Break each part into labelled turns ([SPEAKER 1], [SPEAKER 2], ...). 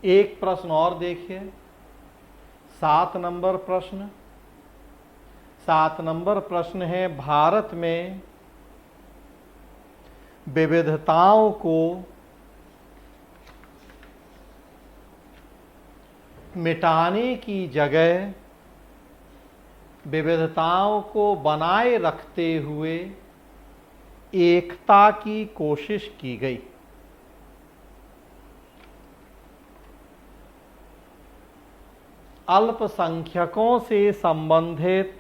[SPEAKER 1] एक प्रश्न और देखिए, 7 नंबर प्रश्न। 7 नंबर प्रश्न है, भारत में विविधताओं को मिटाने की जगह विविधताओं को बनाए रखते हुए एकता की कोशिश की गई। अल्पसंख्यकों से संबंधित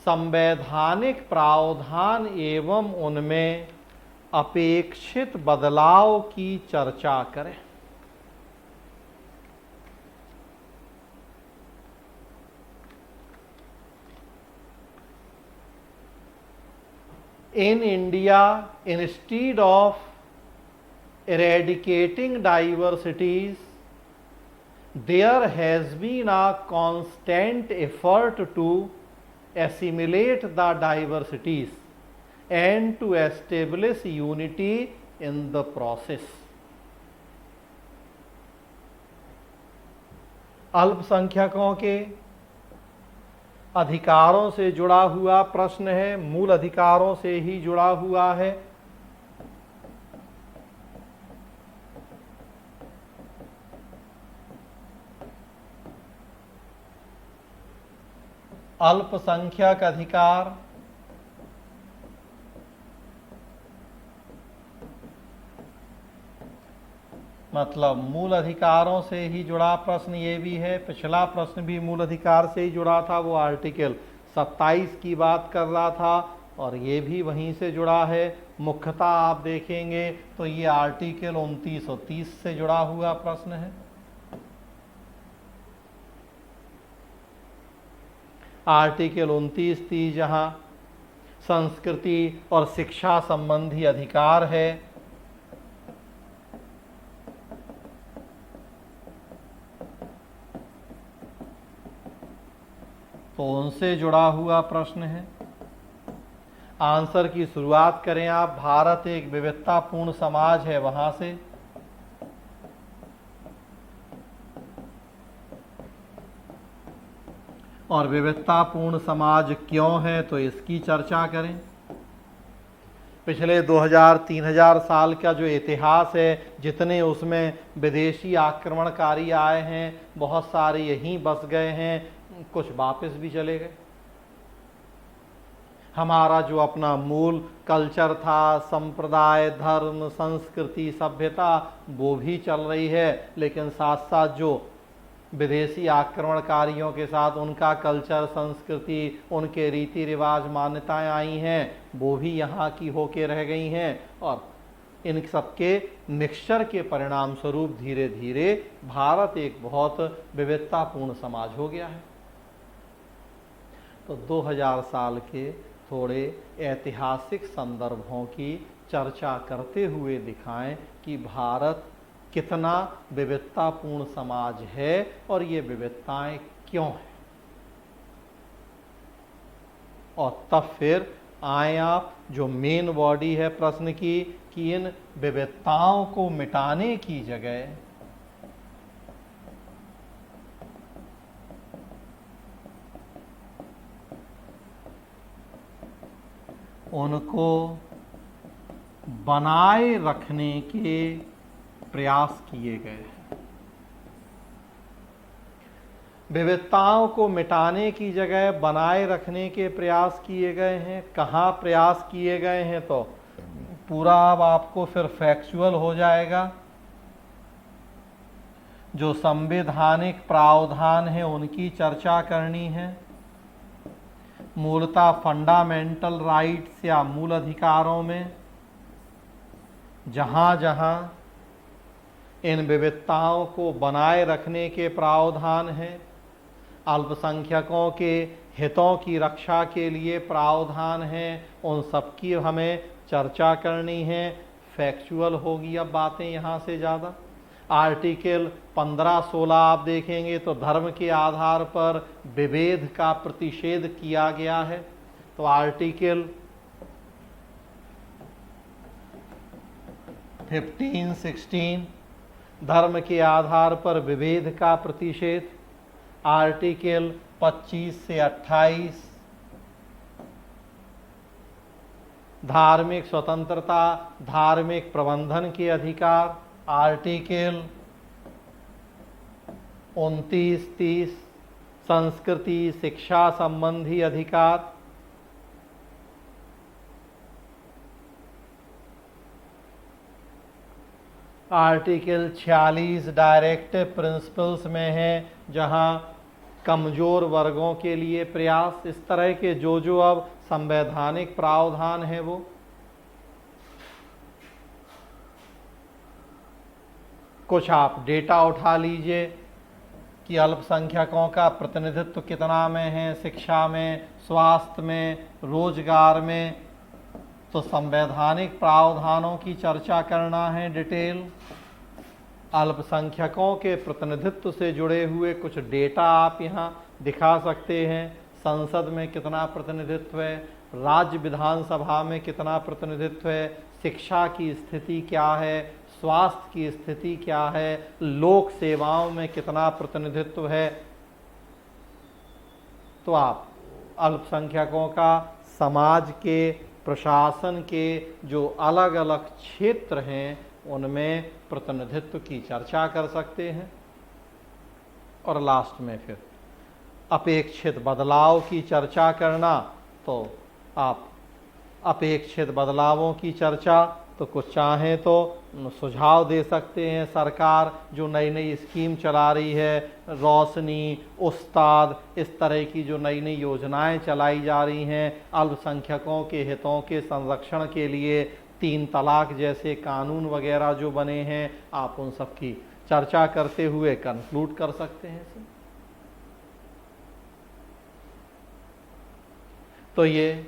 [SPEAKER 1] संवैधानिक प्रावधान एवं उनमें अपेक्षित बदलाव की चर्चा करें। In India, instead of eradicating diversities, there has been a constant effort to assimilate the diversities and to establish unity in the process. अल्पसंख्यकों के अधिकारों से जुड़ा हुआ प्रश्न है, मूल अधिकारों से ही जुड़ा हुआ है। अल्पसंख्यक अधिकार, मतलब मूल अधिकारों से ही जुड़ा प्रश्न ये भी है। पिछला प्रश्न भी मूल अधिकार से ही जुड़ा था, वो आर्टिकल 27 की बात कर रहा था, और ये भी वहीं से जुड़ा है। मुख्यतः आप देखेंगे तो ये आर्टिकल 29 और 30 से जुड़ा हुआ प्रश्न है। आर्टिकल 29-30 जहाँ संस्कृति और शिक्षा संबंधी अधिकार है, तो उनसे जुड़ा हुआ प्रश्न है। आंसर की शुरुआत करें आप, भारत एक विविधतापूर्ण समाज है, वहां से। और विविधतापूर्ण समाज क्यों है, तो इसकी चर्चा करें। पिछले 2000-3000 साल का जो इतिहास है, जितने उसमें विदेशी आक्रमणकारी आए हैं, बहुत सारे यहीं बस गए हैं, कुछ वापस भी चले गए। हमारा जो अपना मूल कल्चर था, संप्रदाय, धर्म, संस्कृति, सभ्यता, वो भी चल रही है, लेकिन साथ साथ जो विदेशी आक्रमणकारियों के साथ उनका कल्चर, संस्कृति, उनके रीति रिवाज, मान्यताएं आई हैं, वो भी यहाँ की होके रह गई हैं। और इन सबके मिक्सचर के परिणाम स्वरूप धीरे धीरे भारत एक बहुत विविधतापूर्ण समाज हो गया है। तो 2000 साल के थोड़े ऐतिहासिक संदर्भों की चर्चा करते हुए दिखाएं कि भारत कितना विविधतापूर्ण समाज है और ये विविधताएं क्यों हैं। और तब फिर आए आप जो मेन बॉडी है प्रश्न की, कि इन विविधताओं को मिटाने की जगह उनको बनाए रखने के प्रयास किए गए हैं। विविधताओं को मिटाने की जगह बनाए रखने के प्रयास किए गए हैं। कहाँ प्रयास किए गए हैं, तो पूरा अब आपको फिर फैक्चुअल हो जाएगा। जो संवैधानिक प्रावधान है उनकी चर्चा करनी है। मूलतः फंडामेंटल राइट्स या मूल अधिकारों में जहाँ जहाँ इन विविधताओं को बनाए रखने के प्रावधान हैं, अल्पसंख्यकों के हितों की रक्षा के लिए प्रावधान हैं, उन सब की हमें चर्चा करनी है। फैक्चुअल होगी अब बातें यहाँ से ज़्यादा। आर्टिकल 15-16 आप देखेंगे तो धर्म के आधार पर विभेद का प्रतिषेध किया गया है। तो आर्टिकल 15, 16 धर्म के आधार पर विभेद का प्रतिषेध, आर्टिकल 25 से 28। धार्मिक स्वतंत्रता, धार्मिक प्रबंधन के अधिकार, आर्टिकल 29-30। संस्कृति शिक्षा संबंधी अधिकार, आर्टिकल 46 डायरेक्टिव प्रिंसिपल्स में है, जहां कमजोर वर्गों के लिए प्रयास। इस तरह के जो अब संवैधानिक प्रावधान है वो कुछ आप डेटा उठा लीजिए कि अल्पसंख्यकों का प्रतिनिधित्व कितना में है, शिक्षा में, स्वास्थ्य में, रोजगार में। तो संवैधानिक प्रावधानों की चर्चा करना है डिटेल। अल्पसंख्यकों के प्रतिनिधित्व से जुड़े हुए कुछ डेटा आप यहाँ दिखा सकते हैं। संसद में कितना प्रतिनिधित्व है, राज्य विधानसभा में कितना प्रतिनिधित्व है, शिक्षा की स्थिति क्या है, स्वास्थ्य की स्थिति क्या है, लोक सेवाओं में कितना प्रतिनिधित्व है। तो आप अल्पसंख्यकों का समाज के, प्रशासन के जो अलग अलग क्षेत्र हैं उनमें प्रतिनिधित्व की चर्चा कर सकते हैं। और लास्ट में फिर अपेक्षित बदलाव की चर्चा करना। तो आप अपेक्षित बदलावों की चर्चा तो कुछ चाहें तो सुझाव दे सकते हैं। सरकार जो नई नई स्कीम चला रही है, रोशनी, उस्ताद, इस तरह की जो नई नई योजनाएं चलाई जा रही हैं अल्पसंख्यकों के हितों के संरक्षण के लिए, 3 तलाक जैसे कानून वगैरह जो बने हैं, आप उन सब की चर्चा करते हुए कंक्लूड कर सकते हैं इसे। तो ये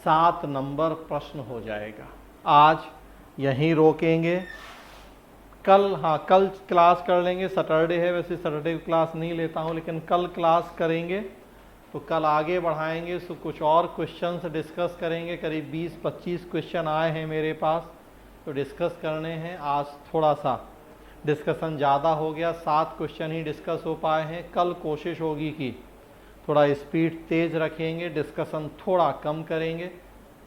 [SPEAKER 1] 7 नंबर प्रश्न हो जाएगा। आज यहीं रोकेंगे। कल क्लास कर लेंगे। सैटरडे है, वैसे सैटरडे को क्लास नहीं लेता हूँ, लेकिन कल क्लास करेंगे। तो कल आगे बढ़ाएंगे। सो कुछ और क्वेश्चंस डिस्कस करेंगे। करीब 20-25 क्वेश्चन आए हैं मेरे पास, तो डिस्कस करने हैं। आज थोड़ा सा डिस्कशन ज़्यादा हो गया, 7 क्वेश्चन ही डिस्कस हो पाए हैं। कल कोशिश होगी कि थोड़ा स्पीड तेज रखेंगे, डिस्कशन थोड़ा कम करेंगे।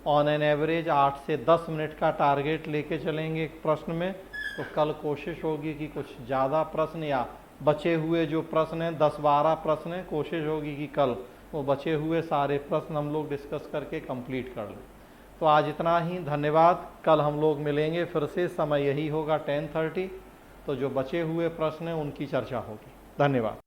[SPEAKER 1] ऑन एन एवरेज 8 से 10 मिनट का टारगेट लेके चलेंगे एक प्रश्न में। तो कल कोशिश होगी कि कुछ ज़्यादा प्रश्न या बचे हुए जो प्रश्न हैं 10-12 प्रश्न हैं, कोशिश होगी कि कल वो बचे हुए सारे प्रश्न हम लोग डिस्कस करके कंप्लीट कर लें। तो आज इतना ही, धन्यवाद। कल हम लोग मिलेंगे फिर से, समय यही होगा 10:30। तो जो बचे हुए प्रश्न हैं उनकी चर्चा होगी। धन्यवाद।